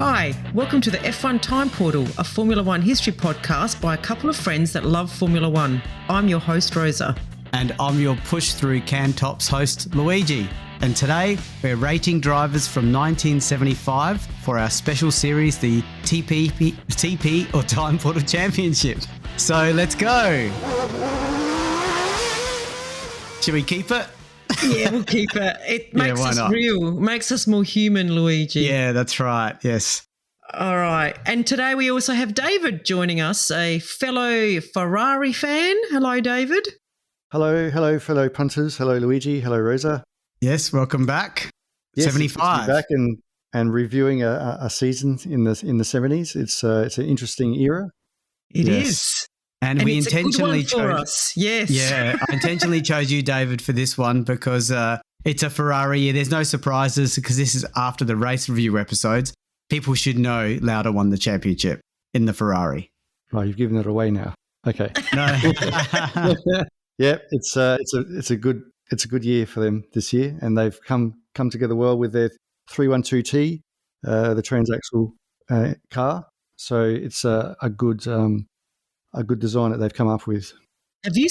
Hi, welcome to the F1 Time Portal, a Formula One history podcast by a couple of friends that love Formula One. I'm your host, Rosa. And I'm your Push Through Can Tops host, Luigi. And today we're rating drivers from 1975 for our special series, the TP or Time Portal Championship. So let's go. Should we keep it? Yeah, we'll keep it. It makes us real, makes us more human, Luigi. Yeah, that's right. Yes. All right. And today we also have David joining us, a fellow Ferrari fan. Hello, David. Hello, fellow punters. Hello, Luigi. Hello, Rosa. Yes, welcome back. Yes, 75. It's back and reviewing a season in the 70s. It's an interesting era. It is. And we it's intentionally a good one for us. Yes. Yeah, I intentionally chose you, David, for this one because it's a Ferrari year. There's no surprises because this is after the race review episodes. People should know Lauda won the championship in the Ferrari. Oh, you've given it away now. Okay. No. Yeah, it's a good year for them this year, and they've come together well with their 312T, the transaxle car. So it's a good design that they've come up with. Did you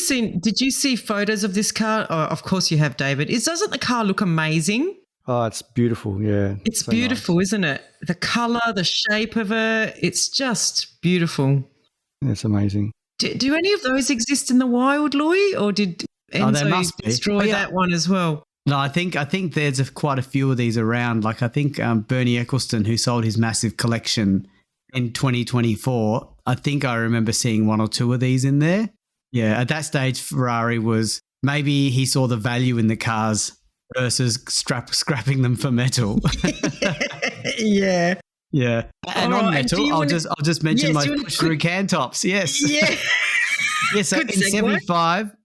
see photos of this car? Oh, of course you have, David. Doesn't the car look amazing? Oh, it's beautiful, yeah. It's so beautiful, nice. Isn't it? The colour, the shape of it, it's just beautiful. It's amazing. Do any of those exist in the wild, Louis, or did Enzo destroy that one as well? No, I think there's quite a few of these around. Like I think Bernie Eccleston, who sold his massive collection in 2024, I think I remember seeing one or two of these in there. Yeah, at that stage, Ferrari was maybe he saw the value in the cars versus scrapping them for metal. Yeah. Yeah. And on metal, I'll just mention my push through can tops. Yes. Yeah. Yeah, so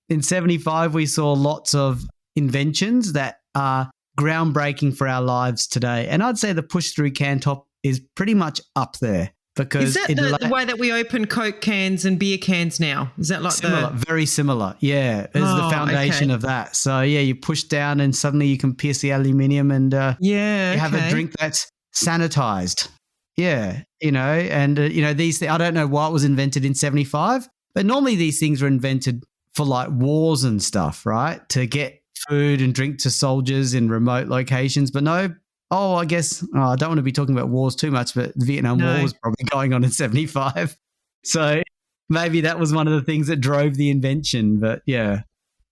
in 75 we saw lots of inventions that are groundbreaking for our lives today. And I'd say the push through can top is pretty much up there. Because is that the way that we open Coke cans and beer cans now? Is that like similar? Very similar. Yeah, it's the foundation of that. So yeah, you push down and suddenly you can pierce the aluminium and you have a drink that's sanitized. Yeah, and these things, I don't know why it was invented in 75, but normally these things were invented for like wars and stuff, right? To get food and drink to soldiers in remote locations, but no. Oh, I guess I don't want to be talking about wars too much, but the Vietnam War was probably going on in 75. So maybe that was one of the things that drove the invention. But yeah,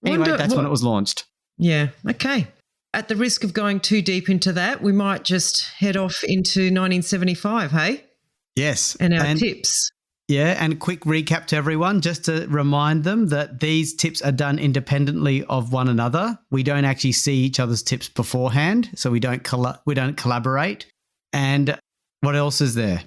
anyway, that's when it was launched. Yeah. Okay. At the risk of going too deep into that, we might just head off into 1975, hey? Yes. And our tips. Yeah, and a quick recap to everyone, just to remind them that these tips are done independently of one another. We don't actually see each other's tips beforehand, so we don't collaborate. And what else is there?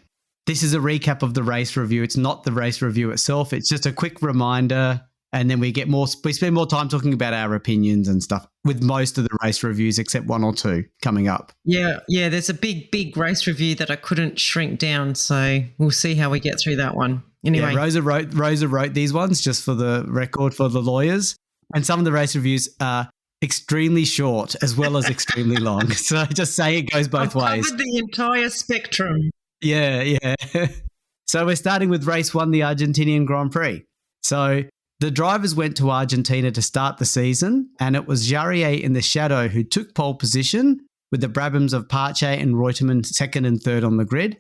This is a recap of the race review. It's not the race review itself. It's just a quick reminder, and then we spend more time talking about our opinions and stuff with most of the race reviews except one or two coming up. Yeah, there's a big race review that I couldn't shrink down, so we'll see how we get through that one. Anyway, Rosa wrote these ones just for the record for the lawyers, and some of the race reviews are extremely short as well as extremely long. So just say it goes both ways. Covered the entire spectrum. Yeah. So we're starting with race 1, the Argentinian Grand Prix. So the drivers went to Argentina to start the season, and it was Jarier in the shadow who took pole position with the Brabhams of Pache and Reutemann second and third on the grid.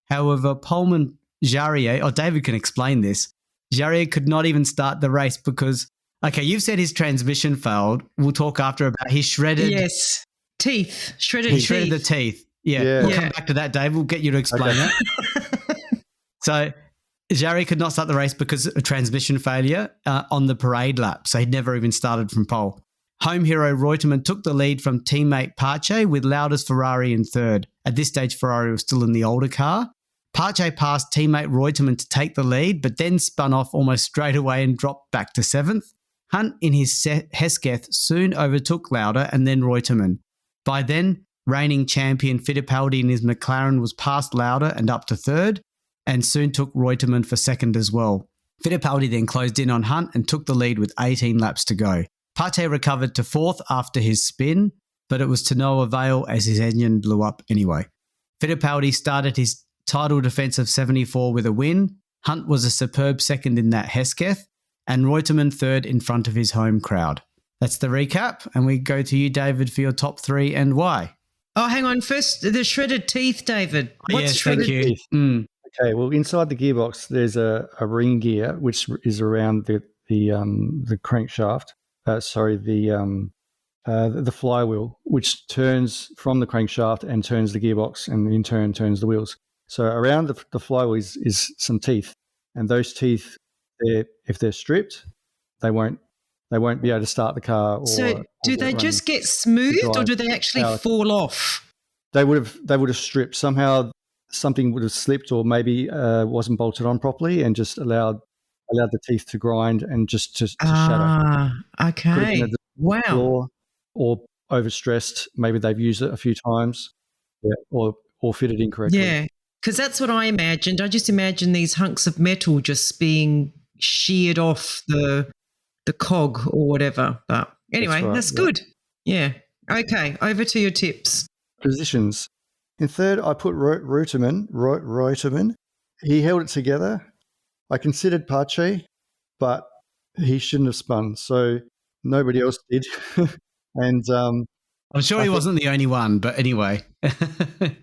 However, poleman Jarier, David can explain this, Jarier could not even start the race because, you've said his transmission failed. We'll talk after about his shredded... Yes, teeth. He shredded the teeth. Yeah. We'll come back to that, Dave. We'll get you to explain that. So Jarier could not start the race because of transmission failure on the parade lap, so he'd never even started from pole. Home hero Reutemann took the lead from teammate Pache with Lauda's Ferrari in third. At this stage, Ferrari was still in the older car. Pache passed teammate Reutemann to take the lead, but then spun off almost straight away and dropped back to seventh. Hunt in his Hesketh soon overtook Lauda and then Reutemann. By then, reigning champion Fittipaldi in his McLaren was past Lauda and up to third, and soon took Reutemann for second as well. Fittipaldi then closed in on Hunt and took the lead with 18 laps to go. Pache recovered to fourth after his spin, but it was to no avail as his engine blew up anyway. Fittipaldi started his title defence of 74 with a win. Hunt was a superb second in that Hesketh, and Reutemann third in front of his home crowd. That's the recap, and we go to you, David, for your top three and why. Oh, hang on. First, the shredded teeth, David. What's shredded teeth? Okay, well, inside the gearbox, there's a ring gear which is around the crankshaft. The flywheel, which turns from the crankshaft and turns the gearbox, and in turn turns the wheels. So around the flywheel is some teeth, and those teeth, if they're stripped, they won't be able to start the car. So do they just get smoothed, or do they actually fall off? They would have stripped somehow. Something would have slipped, or maybe wasn't bolted on properly, and just allowed the teeth to grind and just to shatter. Okay. Wow. Floor, or overstressed. Maybe they've used it a few times, or fitted incorrectly. Yeah, because that's what I imagined. I just imagined these hunks of metal just being sheared off the cog or whatever. But anyway, that's good. Yeah. Okay, over to your tips. Positions. In third, I put Reutemann. He held it together. I considered Pache, but he shouldn't have spun, so nobody else did. And I'm sure he wasn't the only one, but anyway,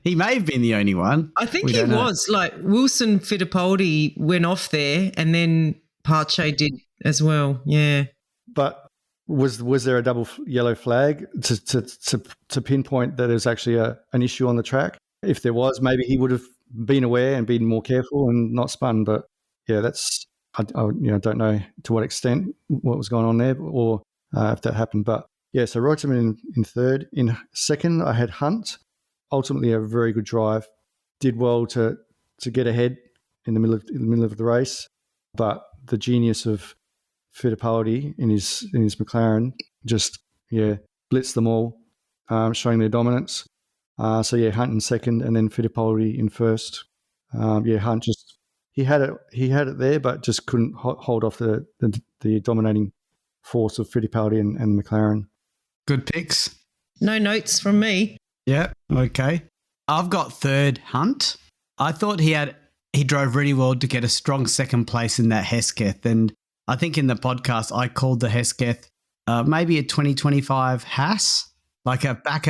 he may have been the only one. I think he was. Like Wilson Fittipaldi went off there, and then Pache did as well. Yeah, but was there a double yellow flag to pinpoint that there's actually an issue on the track? If there was, maybe he would have been aware and been more careful and not spun. But yeah, that's I don't know to what extent what was going on there, or if that happened, but. Yeah, so Reutemann in third. In second, I had Hunt. Ultimately, a very good drive. Did well to get ahead in the middle of the race, but the genius of Fittipaldi in his McLaren just blitzed them all, showing their dominance. Hunt in second, and then Fittipaldi in first. Hunt just he had it there, but just couldn't hold off the dominating force of Fittipaldi and the McLaren. Good picks. No notes from me. Yeah, okay. I've got third, Hunt. I thought he drove really well to get a strong second place in that Hesketh. And I think in the podcast I called the Hesketh maybe a 2025 Haas, like a back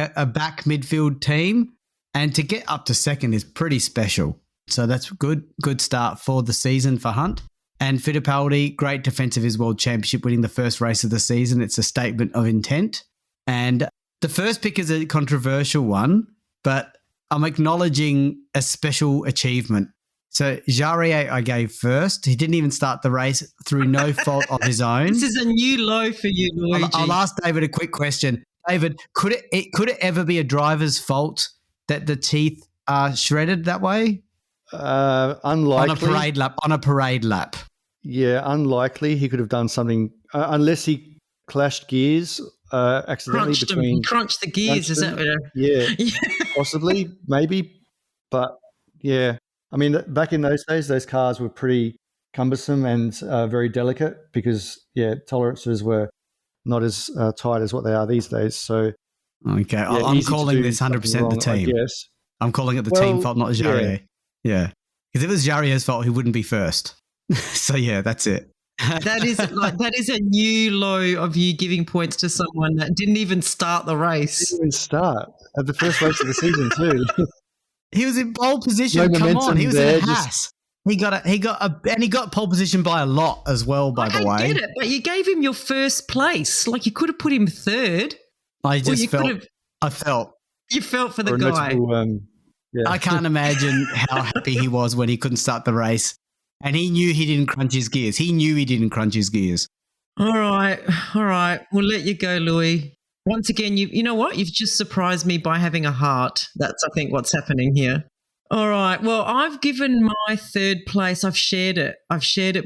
midfield team. And to get up to second is pretty special. So that's good start for the season for Hunt. And Fittipaldi, great defense of his World Championship, winning the first race of the season. It's a statement of intent. And the first pick is a controversial one, but I'm acknowledging a special achievement. So Jarier I gave first. He didn't even start the race through no fault of his own. This is a new low for you, Luigi. I'll ask David a quick question. David, could it ever be a driver's fault that the teeth are shredded that way? Unlikely. On a parade lap. Yeah, unlikely. He could have done something unless he clashed gears accidentally. Crunched the gears, is that what? Yeah, possibly, maybe. But yeah, I mean, back in those days, those cars were pretty cumbersome and very delicate because tolerances were not as tight as what they are these days. So okay, I'm calling this 100% the team. Yes, I'm calling it the team fault, not Jarier. Yeah, because if it was Jarrier's fault, he wouldn't be first. So yeah, that's it. That is a new low of you giving points to someone that didn't even start the race. Didn't even start at the first race of the season too. He was in pole position. Come on, he was in a Haas. He got pole position by a lot as well. By the way, I get it, but you gave him your first place. Like you could have put him third. I felt you felt for the guy. I can't imagine how happy he was when he couldn't start the race. And he knew he didn't crunch his gears. All right. We'll let you go, Louis. Once again, you know what? You've just surprised me by having a heart. That's, I think, what's happening here. All right. Well, I've given my third place. I've shared it.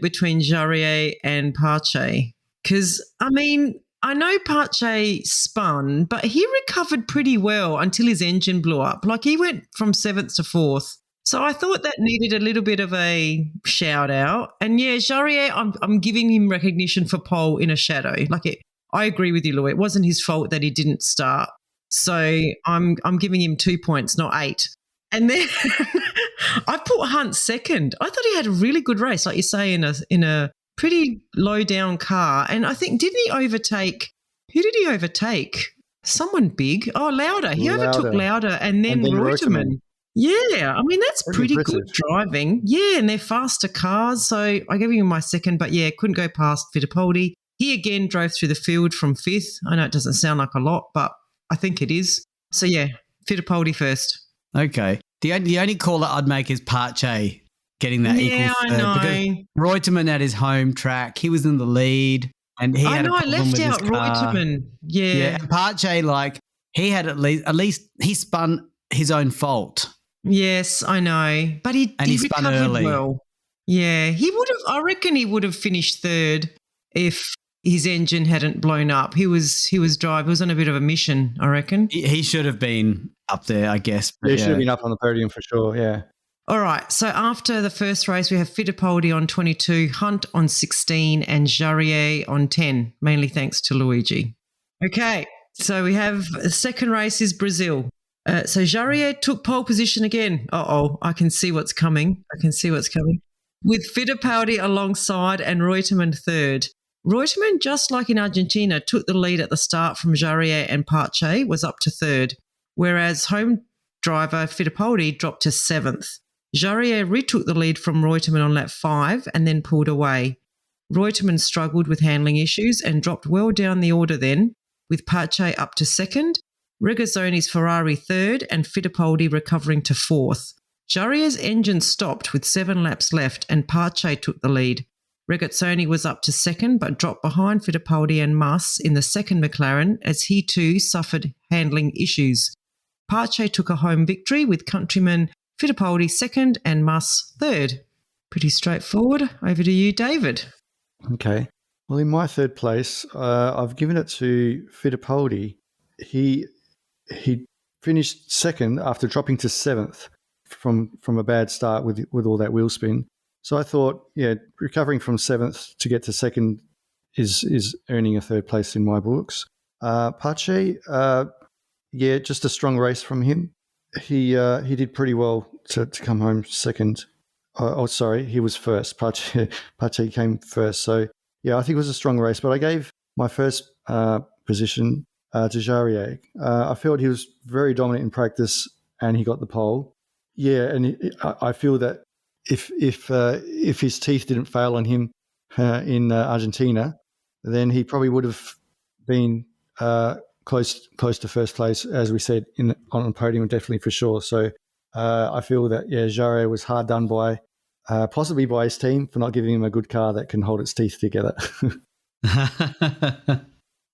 Between Jarier and Pache. Because, I mean, I know Pache spun, but he recovered pretty well until his engine blew up. Like he went from 7th to 4th. So I thought that needed a little bit of a shout out. And yeah, Jarier, I'm giving him recognition for pole in a shadow. I agree with you, Louis. It wasn't his fault that he didn't start. So I'm giving him 2 points, not 8. And then I put Hunt second. I thought he had a really good race, like you say, in a pretty low down car. And I think, didn't he overtake? Who did he overtake? Someone big. Oh, Lauda. He overtook Lauda and then Reutemann. Yeah, I mean, that's pretty good driving. Yeah, and they're faster cars. So I gave him my second, but yeah, couldn't go past Fittipaldi. He again drove through the field from 5th. I know it doesn't sound like a lot, but I think it is. So yeah, Fittipaldi first. Okay. The only call that I'd make is Pache getting that equal third. I know. Because Reutemann at his home track, he was in the lead and he had a problem with his car. I left out Reutemann. Yeah. And Pache, like, he had at least he spun his own fault. Yes, I know. But he spun early. Well. Yeah, I reckon he would have finished third if his engine hadn't blown up. He was on a bit of a mission, I reckon. He should have been up there, I guess. He should have been up on the podium for sure, yeah. All right, so after the first race, we have Fittipaldi on 22, Hunt on 16 and Jarier on 10, mainly thanks to Luigi. Okay, so we have the second race is Brazil. So Jarier took pole position again. I can see what's coming. With Fittipaldi alongside and Reutemann third. Reutemann, just like in Argentina, took the lead at the start from Jarier and Pache, was up to third, whereas home driver Fittipaldi dropped to 7th. Jarier retook the lead from Reutemann on lap 5 and then pulled away. Reutemann struggled with handling issues and dropped well down the order then, with Pache up to 2nd, Regazzoni's Ferrari 3rd and Fittipaldi recovering to 4th. Jarrier's engine stopped with 7 laps left and Pache took the lead. Regazzoni was up to 2nd but dropped behind Fittipaldi and Mas in the 2nd McLaren as he too suffered handling issues. Pache took a home victory with countryman Fittipaldi 2nd and Mas 3rd. Pretty straightforward. Over to you, David. Okay. Well, in my third place, I've given it to Fittipaldi. He finished 2nd after dropping to 7th from a bad start with all that wheel spin. So I thought, recovering from 7th to get to 2nd is earning a third place in my books. Pache, just a strong race from him. He did pretty well to come home 2nd. He was first. Pache came first. So, I think it was a strong race. But I gave my first position to Jarier. I felt he was very dominant in practice and he got the pole. Yeah, and I feel that if his teeth didn't fail on him in Argentina, then he probably would have been close to first place, as we said, on the podium, definitely for sure. So I feel that Jarier was hard done by, possibly by his team for not giving him a good car that can hold its teeth together.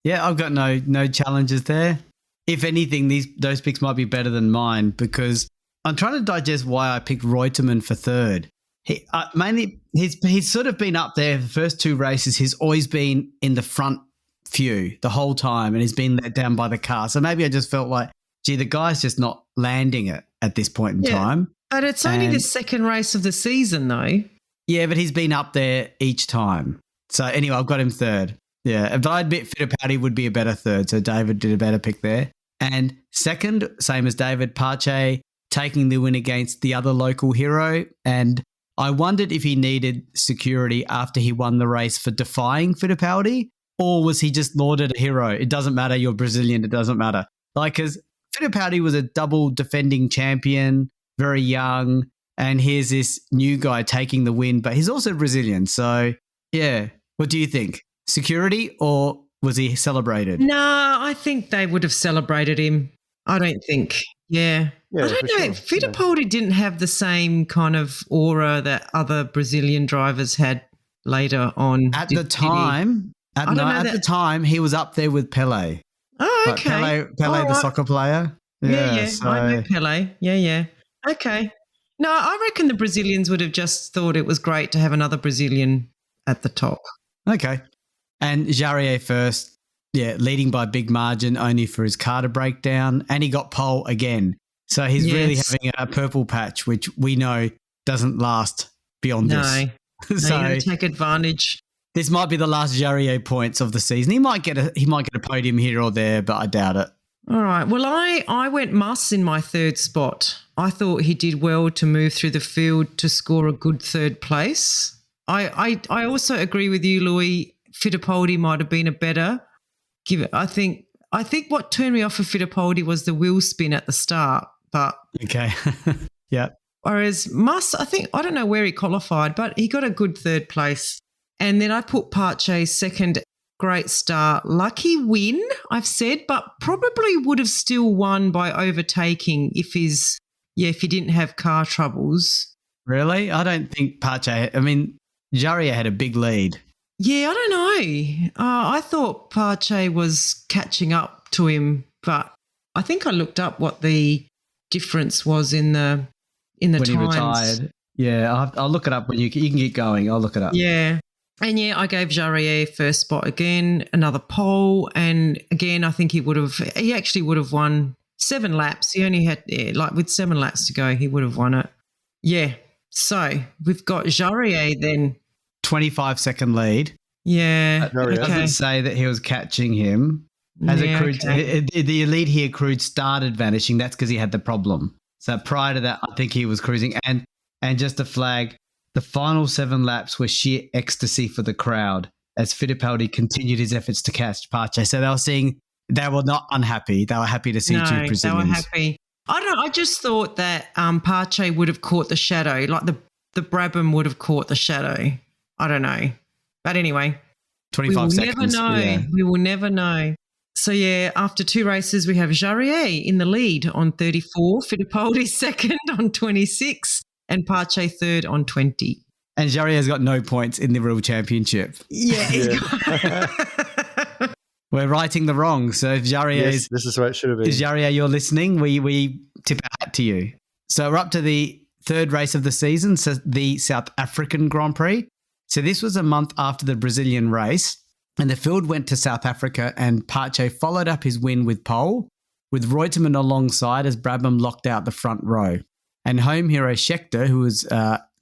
Yeah, I've got no challenges there. If anything, those picks might be better than mine because I'm trying to digest why I picked Reutemann for third. He's sort of been up there the first 2 races. He's always been in the front few the whole time and he's been let down by the car. So maybe I just felt like, the guy's just not landing it at this point in time. But it's only the second race of the season though. Yeah, but he's been up there each time. So anyway, I've got him third. Yeah, but I admit Fittipaldi would be a better third. So David did a better pick there. And second, same as David, Pache taking the win against the other local hero. And I wondered if he needed security after he won the race for defying Fittipaldi, or was he just lauded a hero? It doesn't matter, you're Brazilian, it doesn't matter. Like, because Fittipaldi was a double defending champion, very young, and here's this new guy taking the win, but he's also Brazilian. So, what do you think? Security, or was he celebrated? No, I think they would have celebrated him. I don't think. Yeah, I don't know. Sure. Fittipaldi didn't have the same kind of aura that other Brazilian drivers had later on. At the time, he was up there with Pelé. Oh, okay. Like Pelé the soccer player. Yeah. So. I know Pelé. Yeah. Okay. No, I reckon the Brazilians would have just thought it was great to have another Brazilian at the top. Okay. And Jarier first. Yeah, leading by big margin only for his car to break down, and he got pole again. So he's really having a purple patch, which we know doesn't last beyond this. So you take advantage. This might be the last Jarier points of the season. He might get a podium here or there, but I doubt it. All right. Well, I went Muss in my third spot. I thought he did well to move through the field to score a good third place. I also agree with you, Louis. Fittipaldi might have been a better. I think what turned me off of Fittipaldi was the wheel spin at the start. But okay, yeah. Whereas Muss, I don't know where he qualified, but he got a good third place. And then I put Pache second. Great start. Lucky win, I've said, but probably would have still won by overtaking if he didn't have car troubles. Really? I don't think Pache. I mean, Jarier had a big lead. Yeah, I don't know. I thought Pache was catching up to him, but I think I looked up what the difference was in the when times. He retired. Yeah, I'll look it up when you can get going. I'll look it up. Yeah. And yeah, I gave Jarier first spot again, another pole. And again, I think he actually would have won 7 laps. He only had, with 7 laps to go, he would have won it. Yeah. So we've got Jarier then. 25-second lead. Yeah. It doesn't say that he was catching him. The lead he accrued started vanishing. That's because he had the problem. So prior to that, I think he was cruising. And just a flag, the final 7 laps were sheer ecstasy for the crowd as Fittipaldi continued his efforts to catch Pache. So they were not unhappy. They were happy to see two Brazilians. They were happy. I don't know. I just thought that Pache would have caught the shadow, like the Brabham would have caught the shadow. I don't know. But anyway, 25 seconds. We will never know. Yeah. We will never know. So, yeah, after 2 races, we have Jarier in the lead on 34, Fittipaldi second on 26, and Pache third on 20. And Jarier's got no points in the real championship. Yeah. We're righting the wrong. So if Jarier this is what it should have been. Is Jarier, you're listening, we tip our hat to you. So we're up to the third race of the season, so the South African Grand Prix. So this was a month after the Brazilian race, and the field went to South Africa, and Pache followed up his win with pole, with Reutemann alongside as Brabham locked out the front row. And home hero Scheckter, who was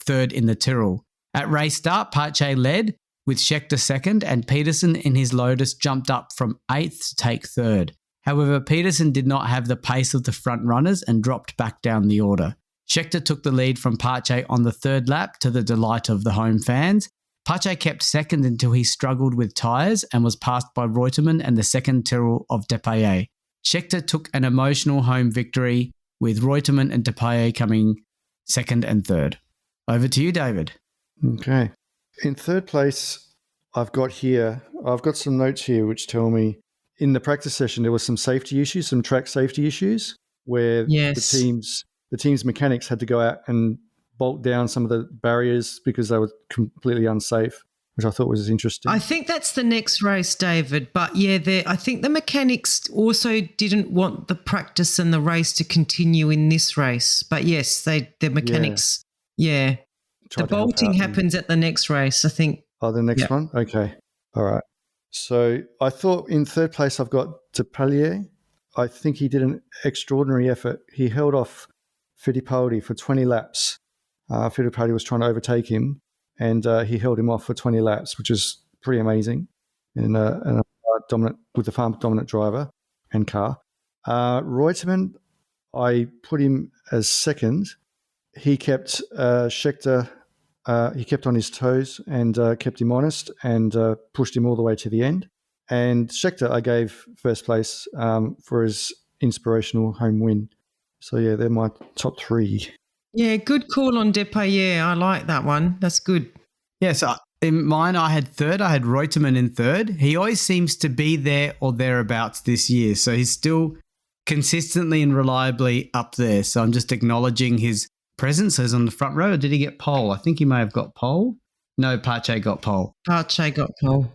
third in the Tyrrell. At race start, Pache led, with Scheckter second, and Peterson in his Lotus jumped up from 8th to take third. However, Peterson did not have the pace of the front runners and dropped back down the order. Scheckter took the lead from Pache on the third lap to the delight of the home fans. Pache kept second until he struggled with tyres and was passed by Reutemann and the second Tyrrell of Depailler. Scheckter took an emotional home victory, with Reutemann and Depailler coming second and third. Over to you, David. Okay. In third place, I've got some notes here which tell me in the practice session there was some safety issues, some track safety issues, where the team's mechanics had to go out and bolt down some of the barriers because they were completely unsafe, which I thought was interesting. I think that's the next race, David. But yeah, I think the mechanics also didn't want the practice and the race to continue in this race. But yes, the mechanics, the bolting happens at the next race, I think. Oh, the next one? Okay. All right. So I thought in third place I've got Depailler. I think he did an extraordinary effort. He held off Fittipaldi for 20 laps. Fittipaldi was trying to overtake him, and he held him off for 20 laps, which is pretty amazing. In a with the farm dominant driver and car. Reutemann, I put him as second. He kept Scheckter. He kept on his toes and kept him honest and pushed him all the way to the end. And Scheckter, I gave first place for his inspirational home win. So yeah, they're my top 3. Yeah, good call on Depailler. I like that one. That's good. Yeah, so in mine, I had third. I had Reutemann in third. He always seems to be there or thereabouts this year. So he's still consistently and reliably up there. So I'm just acknowledging his presence. So he's on the front row. Or did he get pole? I think he may have got pole. No, Pache got pole. Pache got pole.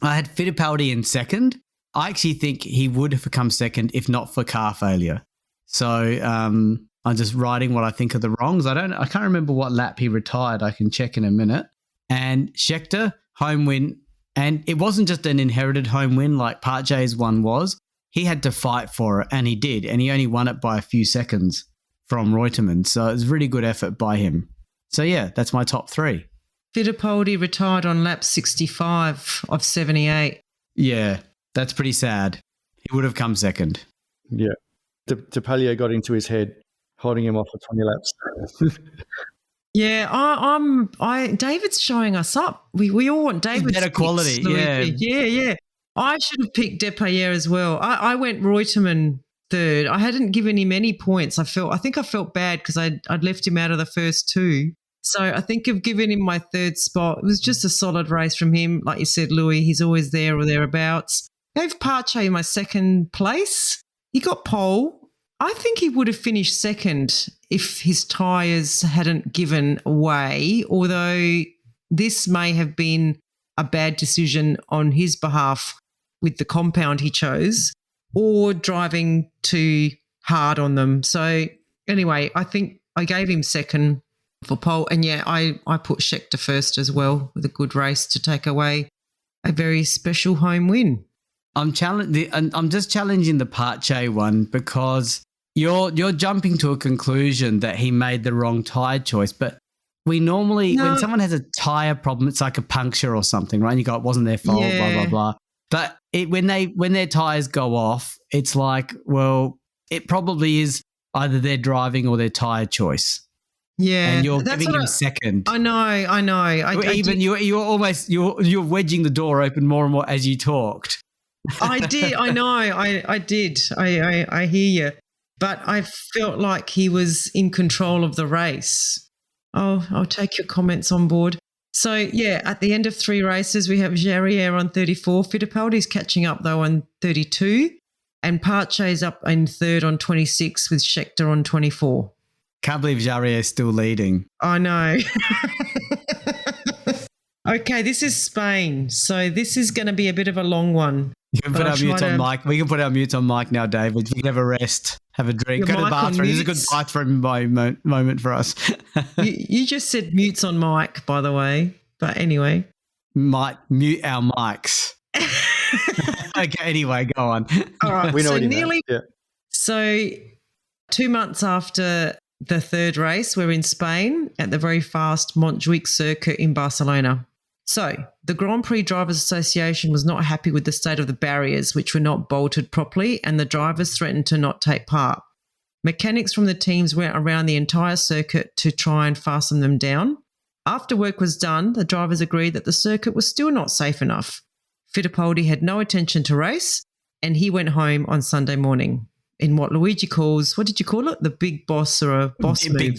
I had Fittipaldi in second. I actually think he would have come second if not for car failure. So I'm just writing what I think are the wrongs. I can't remember what lap he retired. I can check in a minute. And Scheckter, home win. And it wasn't just an inherited home win like Pache's one was. He had to fight for it, and he did. And he only won it by a few seconds from Reutemann. So it was a really good effort by him. So yeah, that's my top 3. Fittipaldi retired on lap 65 of 78. Yeah, that's pretty sad. He would have come second. Yeah. DePalia got into his head, holding him off for 20 laps. Yeah, David's showing us up. We all want David's better quality. Yeah. I should have picked Depailler as well. I went Reutemann third. I hadn't given him any points. I think I felt bad because I'd left him out of the first two. So I think of giving him my third spot. It was just a solid race from him. Like you said, Louis, he's always there or thereabouts. Gave Pache my second place. He got pole. I think he would have finished second if his tyres hadn't given way, although this may have been a bad decision on his behalf with the compound he chose or driving too hard on them. So anyway, I think I gave him second for pole. And yeah, I put Scheckter first as well with a good race to take away a very special home win. I'm just challenging the Pache one because you're jumping to a conclusion that he made the wrong tyre choice. But we normally, when someone has a tyre problem, it's like a puncture or something, right? And you go, it wasn't their fault, blah, blah, blah. But when their tyres go off, it's like, well, it probably is either their driving or their tyre choice. Yeah, and you're giving him second. I know. You're wedging the door open more and more as you talked. I did. I know. I did. I hear you. But I felt like he was in control of the race. I'll take your comments on board. So, yeah, at the end of 3 races, we have Jarier on 34. Fittipaldi's catching up, though, on 32. And Pache's up in third on 26 with Scheckter on 24. Can't believe Jarier is still leading. I know. Okay, this is Spain. So this is going to be a bit of a long one. You can put our mute on mic. We can put our mute on mic now, David. You can have a rest, have a drink, go to the bathroom. This is a good bathroom moment for us. you just said mutes on mic, by the way. But anyway. Mute our mics. Okay, anyway, go on. All right. We know so what nearly. Yeah. So 2 months after the third race, we're in Spain at the very fast Montjuic circuit in Barcelona. So the Grand Prix Drivers Association was not happy with the state of the barriers, which were not bolted properly, and the drivers threatened to not take part. Mechanics from the teams went around the entire circuit to try and fasten them down. After work was done, the drivers agreed that the circuit was still not safe enough. Fittipaldi had no intention to race, and he went home on Sunday morning in what Luigi calls, what did you call it? The big boss or a boss move? Big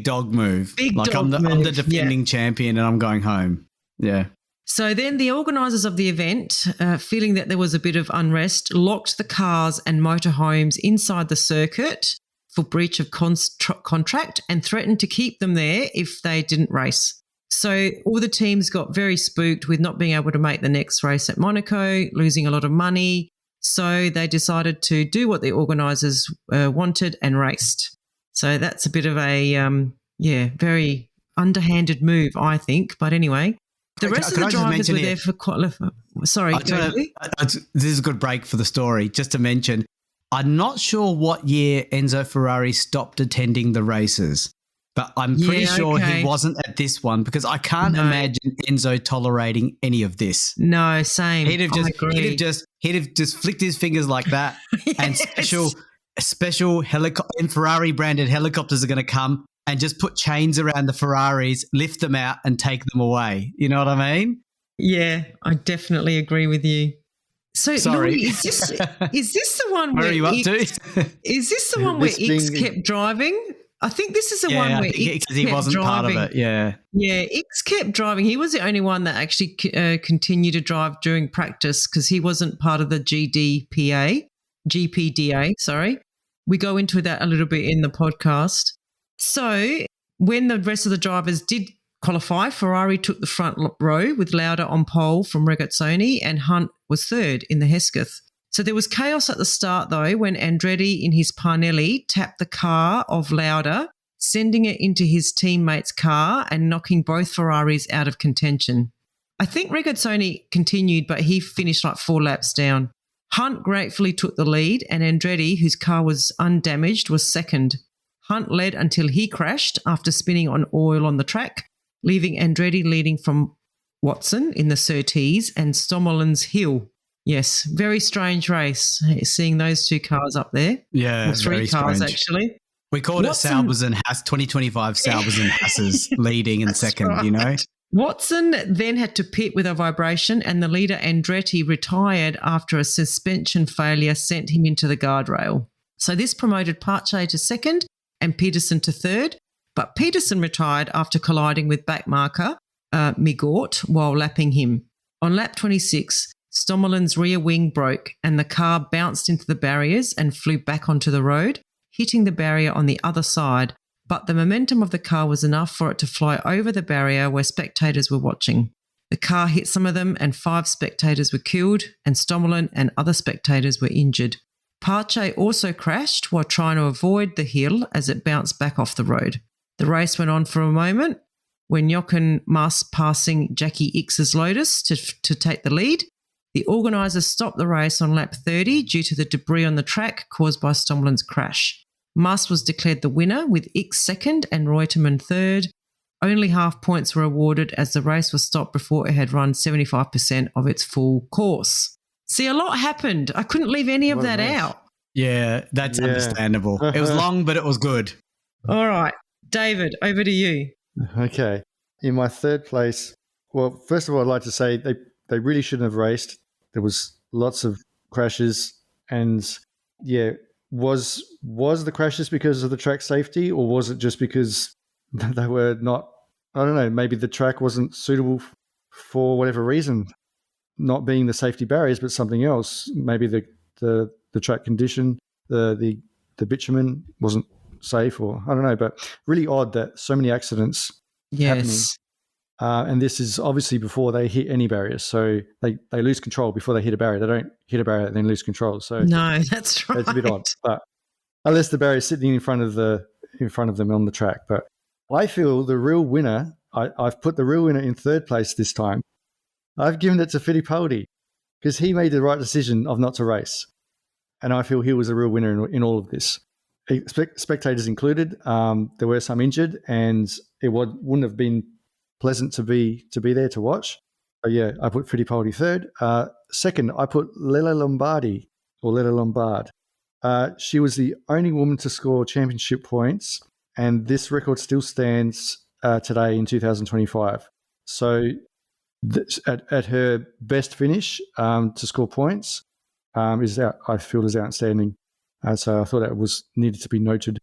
dog move. I'm the defending champion and I'm going home. Yeah. So then the organisers of the event, feeling that there was a bit of unrest, locked the cars and motorhomes inside the circuit for breach of contract and threatened to keep them there if they didn't race. So all the teams got very spooked with not being able to make the next race at Monaco, losing a lot of money. So they decided to do what the organisers wanted and raced. So that's a bit of a, very underhanded move, I think. But anyway, the rest of the drivers were there for quite – sorry. This is a good break for the story. Just to mention, I'm not sure what year Enzo Ferrari stopped attending the races, but I'm pretty sure he wasn't at this one because I can't imagine Enzo tolerating any of this. No, same. He'd have just flicked his fingers like that, and special Ferrari branded helicopters are going to come and just put chains around the Ferraris, lift them out, and take them away. You know what I mean? Yeah, I definitely agree with you. So, sorry, Louis, is this the one where are you up to? Is this the one where X kept driving? I think this is the one where X kept he wasn't driving. Part of it. Yeah, X kept driving. He was the only one that actually continued to drive during practice because he wasn't part of the GPDA. Sorry, we go into that a little bit in the podcast. So when the rest of the drivers did qualify, Ferrari took the front row with Lauda on pole from Regazzoni and Hunt was third in the Hesketh. So there was chaos at the start, though, when Andretti in his Parnelli tapped the car of Lauda, sending it into his teammate's car and knocking both Ferraris out of contention. I think Regazzoni continued, but he finished like 4 laps down. Hunt gratefully took the lead and Andretti, whose car was undamaged, was second. Hunt led until he crashed after spinning on oil on the track, leaving Andretti leading from Watson in the Surtees and Stommelin's Hill. Yes, very strange race, seeing those two cars up there. Yeah, well, three cars strange. Actually. We called it Saubers and Haas, 2025 Saubers and Haas's leading in second, right. You know. Watson then had to pit with a vibration, and the leader Andretti retired after a suspension failure sent him into the guardrail. So this promoted Pache to second and Peterson to third, but Peterson retired after colliding with backmarker Migort while lapping him. On lap 26, Stommelin's rear wing broke and the car bounced into the barriers and flew back onto the road, hitting the barrier on the other side, but the momentum of the car was enough for it to fly over the barrier where spectators were watching. The car hit some of them and 5 spectators were killed, and Stommelin and other spectators were injured. Pache also crashed while trying to avoid the hill as it bounced back off the road. The race went on for a moment when Jochen Mass passing Jackie Icks's Lotus to take the lead. The organisers stopped the race on lap 30 due to the debris on the track caused by Stommelin's crash. Mass was declared the winner with Icks second and Reutemann third. Only half points were awarded as the race was stopped before it had run 75% of its full course. See, a lot happened. I couldn't leave any of that out. Yeah, that's understandable. It was long, but it was good. All right. David, over to you. Okay. In my third place, well, first of all, I'd like to say they really shouldn't have raced. There was lots of crashes, and was the crashes because of the track safety, or was it just because they were not, I don't know, maybe the track wasn't suitable for whatever reason, not being the safety barriers, but something else. Maybe the track condition, the bitumen wasn't safe, or I don't know, but really odd that so many accidents happening. And this is obviously before they hit any barriers. So they lose control before they hit a barrier. They don't hit a barrier and then lose control. So no, that's right. It's a bit odd. But unless the barrier is sitting in front of them on the track. But I feel the real winner, I've put the real winner in third place this time. I've given it to Fittipaldi because he made the right decision of not to race. And I feel he was a real winner in all of this. Spectators included. There were some injured, and it wouldn't have been pleasant to be there to watch. So I put Fittipaldi third. Second, I put Lella Lombard. She was the only woman to score championship points, and this record still stands today in 2025. So at her best finish to score points is outstanding. So I thought that needed to be noted.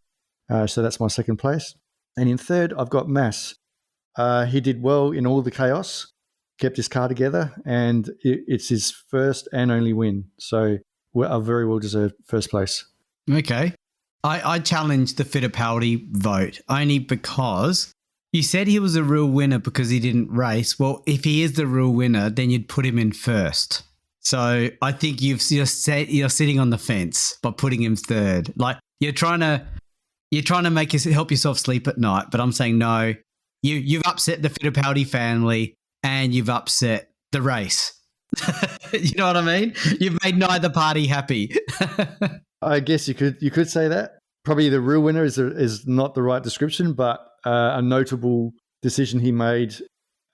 So that's my second place. And in third, I've got Mass. He did well in all the chaos, kept his car together, and it's his first and only win. So a very well-deserved first place. Okay. I challenged the Fittipaldi vote only because you said he was a real winner because he didn't race. Well, if he is the real winner, then you'd put him in first. So I think you're sitting on the fence by putting him third. Like you're trying to help yourself sleep at night, but I'm saying no. You've upset the Fittipaldi family and you've upset the race. You know what I mean? You've made neither party happy. I guess you could say that. Probably the real winner is not the right description, but a notable decision he made,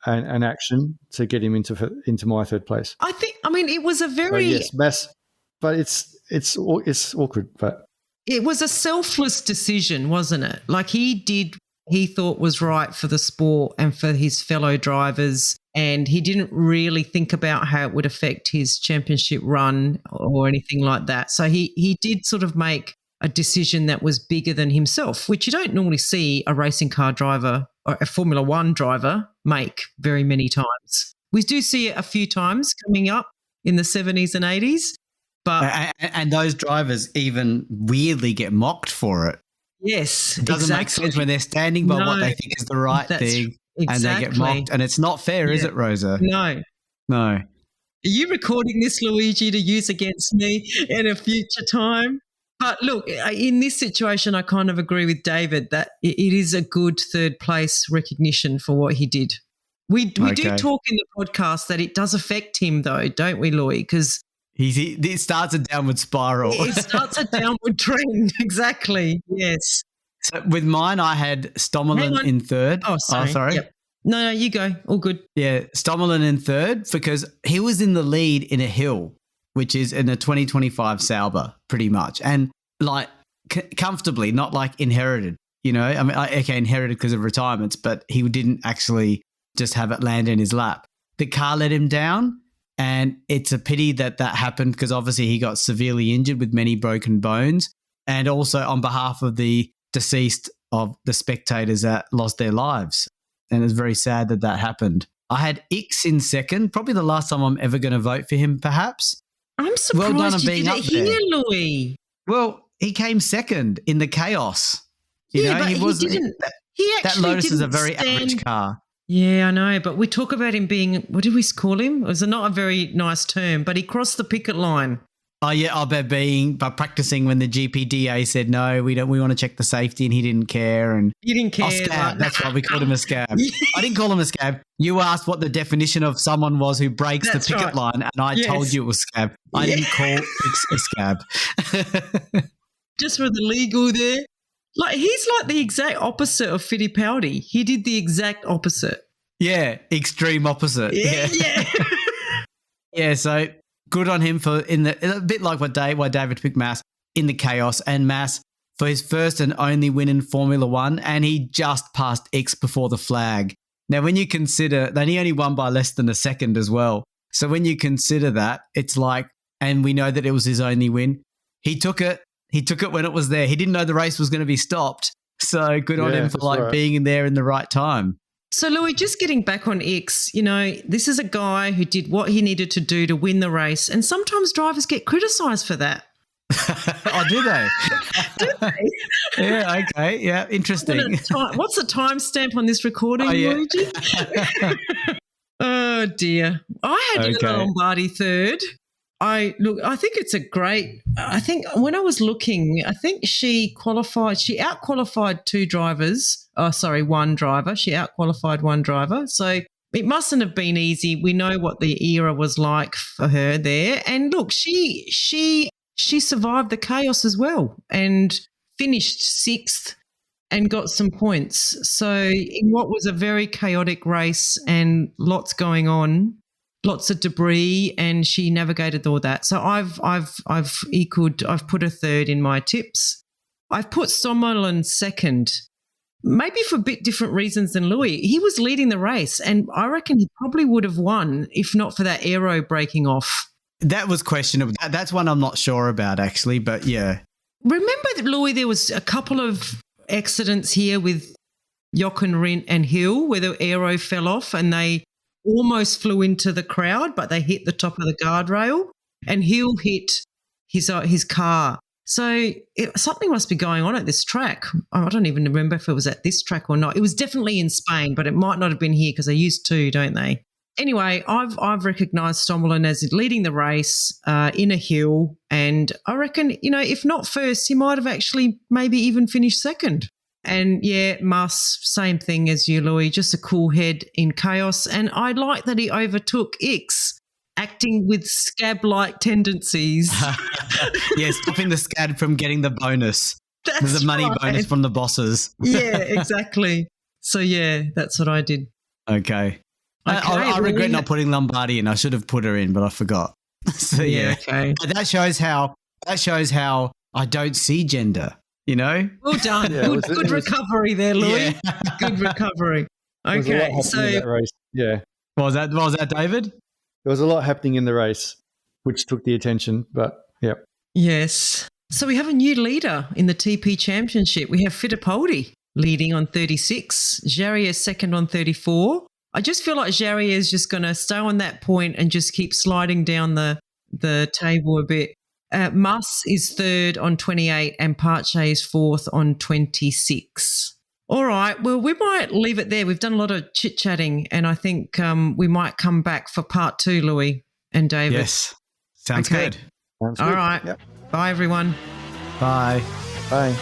an action to get him into my third place. It was a very Mass, but it's awkward. But it was a selfless decision, wasn't it? Like he thought was right for the sport and for his fellow drivers, and he didn't really think about how it would affect his championship run or anything like that. So he did sort of make a decision that was bigger than himself, which you don't normally see a racing car driver or a Formula One driver make very many times. We do see it a few times coming up in the 70s and 80s. But and those drivers even weirdly get mocked for it. Yes, it doesn't make sense when they're standing by what they think is the right thing, and they get mocked, and it's not fair, is it, Rosa? No. Are you recording this, Luigi, to use against me in a future time? But look, in this situation, I kind of agree with David that it is a good third place recognition for what he did. We do talk in the podcast that it does affect him, though, don't we, Louis? Because it starts a downward spiral. It starts a downward trend, exactly, yes. So with mine, I had Stommelin in third. Oh, sorry. Yep. No, you go. All good. Yeah, Stommelen in third because he was in the lead in a hill, which is in a 2025 Sauber, pretty much. And like comfortably, not like inherited, you know. I mean, okay, inherited because of retirements, but he didn't actually just have it land in his lap. The car let him down, and it's a pity that happened because obviously he got severely injured with many broken bones. And also on behalf of the deceased of the spectators that lost their lives. And it's very sad that happened. I had Ix in second, probably the last time I'm ever going to vote for him, perhaps. I'm surprised well done on you being did up it here, there. Louis. Well, he came second in the chaos. But he wasn't. That Lotus is a very average car. Yeah, I know, but we talk about him being, what did we call him? It was not a very nice term, but he crossed the picket line. Oh yeah, by practicing when the GPDA said no, we want to check the safety, and he didn't care. And you didn't care. Scab. That's right, we called him a scab. I didn't call him a scab. You asked what the definition of someone was who breaks the picket line, and I told you it was scab. I didn't call Ix a scab. Just for the legal there. Like he's like the exact opposite of Fittipaldi. He did the exact opposite. Yeah, extreme opposite. Yeah. Yeah, so good on him for a bit like why David picked Mass in the chaos, and Mass for his first and only win in Formula One, and he just passed X before the flag. Now, when you consider that he only won by less than a second as well, so when you consider that, it's like, and we know that it was his only win, he took it. He took it when it was there. He didn't know the race was going to be stopped. So good on him for being in there in the right time. So, Louis, just getting back on X, this is a guy who did what he needed to do to win the race. And sometimes drivers get criticised for that. Oh, do they? Do they? Yeah, okay. Yeah, interesting. What's the timestamp on this recording, Luigi? Oh, dear. I had Lina Lombardi third. I think it's a great – I think when I was looking, I think she out-qualified one driver. She out-qualified one driver. So it mustn't have been easy. We know what the era was like for her there. And look, she survived the chaos as well and finished sixth and got some points. So in what was a very chaotic race and lots going on, lots of debris, and she navigated all that. So I've put her third in my tips. I've put Stommelen second, maybe for a bit different reasons than Louis. He was leading the race, and I reckon he probably would have won if not for that aero breaking off. That was questionable. That's one I'm not sure about, actually, but yeah. Remember, Louis, there was a couple of accidents here with Jochen Rindt and Hill where the aero fell off and they almost flew into the crowd, but they hit the top of the guardrail, and Hill hit his car. So something must be going on at this track. I don't even remember if it was at this track or not. It was definitely in Spain, but it might not have been here because they use two, don't they? Anyway, I've recognised Stommelen as leading the race in a hill, and I reckon, if not first, he might have actually maybe even finished second. And yeah, Mas, same thing as you, Louis, just a cool head in chaos. And I like that he overtook Ix, acting with scab-like tendencies. Yeah, stopping the scab from getting the bonus. There's a money bonus from the bosses. Yeah, exactly. So yeah, that's what I did. Okay. I regret not putting Lombardi in. I should have put her in, but I forgot. So yeah. Okay. That shows how I don't see gender. Well done. Yeah, good recovery there, Louis. Yeah. Good recovery. Okay, so in that race. Yeah. What was that, David? There was a lot happening in the race, which took the attention. But yeah. Yes. So we have a new leader in the TP Championship. We have Fittipaldi leading on 36, Jarier second on 34. I just feel like Jarier is just going to stay on that point and just keep sliding down the table a bit. Mas is third on 28 and Pache is fourth on 26. All right. Well, we might leave it there. We've done a lot of chit-chatting, and I think we might come back for part 2, Louis and David. Yes. Sounds good. Sounds All good. right. Yep. Bye, everyone. Bye. Bye.